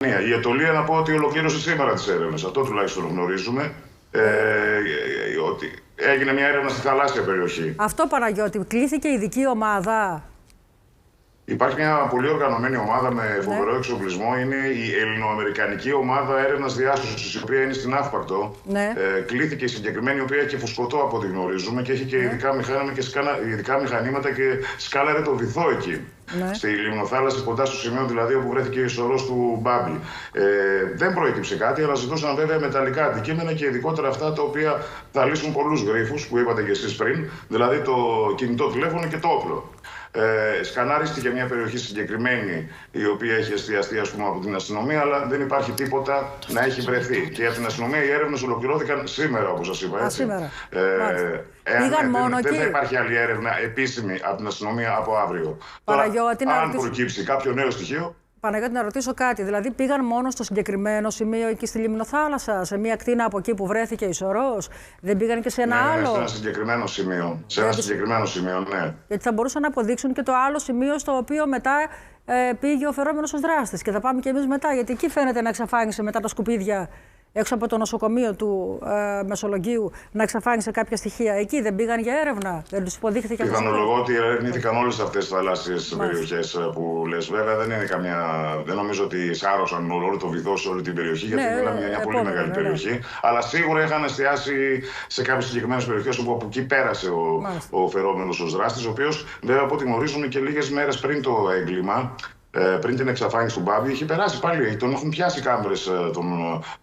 Η Αιτωλία, να πω ότι ολοκλήρωσε σήμερα τις έρευνες. Αυτό τουλάχιστον γνωρίζουμε. Ότι έγινε μια έρευνα στη θαλάσσια περιοχή. Αυτό, Παναγιώτη, κλήθηκε ειδική ομάδα. Υπάρχει μια πολύ οργανωμένη ομάδα με φοβερό εξοπλισμό. Είναι η Ελληνοαμερικανική Ομάδα Έρευνας Διάσωσης, η οποία είναι στην Αύπακτο. Κλήθηκε η συγκεκριμένη, η οποία έχει φουσκωτό από ό,τι γνωρίζουμε και έχει και ειδικά μηχανήματα και σκάλαρε το βυθό εκεί. Στη Λιμνοθάλασσα, κοντά στο σημείο δηλαδή όπου βρέθηκε η σωρός του Μπάμπη. Δεν προέκυψε κάτι, αλλά ζητούσαν βέβαια μεταλλικά αντικείμενα και ειδικότερα αυτά τα οποία θα λύσουν πολλούς γρίφους που είπατε και εσείς πριν, δηλαδή το κινητό τηλέφωνο και το όπλο. Σκανάρίστηκε μια περιοχή συγκεκριμένη, η οποία έχει εστιαστεί από την αστυνομία, αλλά δεν υπάρχει τίποτα να έχει βρεθεί. Και από την αστυνομία οι έρευνες ολοκληρώθηκαν σήμερα, όπως σας είπα. Έτσι. Σήμερα. Δεν θα υπάρχει άλλη έρευνα επίσημη από την αστυνομία από αύριο. Παναγιώτη, αν προκύψει κάποιο νέο στοιχείο. Παναγιώτη, να ρωτήσω κάτι. Δηλαδή, πήγαν μόνο στο συγκεκριμένο σημείο εκεί στη Λιμνοθάλασσα, σε μια κτίνα από εκεί που βρέθηκε η σωρός? Δεν πήγαν και σε ένα άλλο? Σε ένα συγκεκριμένο σημείο. Σε ένα συγκεκριμένο σημείο, ναι. Γιατί θα μπορούσαν να αποδείξουν και το άλλο σημείο στο οποίο μετά πήγε ο φερόμενος ως δράστης. Και θα πάμε και εμείς μετά. Γιατί εκεί φαίνεται να εξαφάνισε μετά τα σκουπίδια έξω από το νοσοκομείο του Μεσολογγίου, να εξαφάνισε κάποια στοιχεία. Εκεί δεν πήγαν για έρευνα? Δεν τους υποδείχθηκε αυτό? Πιθανολογώ ότι ερευνήθηκαν όλες αυτές τις θαλάσσιες περιοχές που λες. Βέβαια δεν νομίζω ότι σάρωσαν όλο το βυθό σε όλη την περιοχή, γιατί μιλάμε για μια πολύ μεγάλη περιοχή. Αλλά σίγουρα είχαν εστιάσει σε κάποιες συγκεκριμένες περιοχές όπου από εκεί πέρασε ο φερόμενος ως δράστης, ο οποίος βέβαια από ό,τι γνωρίζουμε και λίγες μέρες πριν το έγκλημα, πριν την εξαφάνιση του Μπάμπη, είχε περάσει πάλι. Τον έχουν πιάσει κάμερες των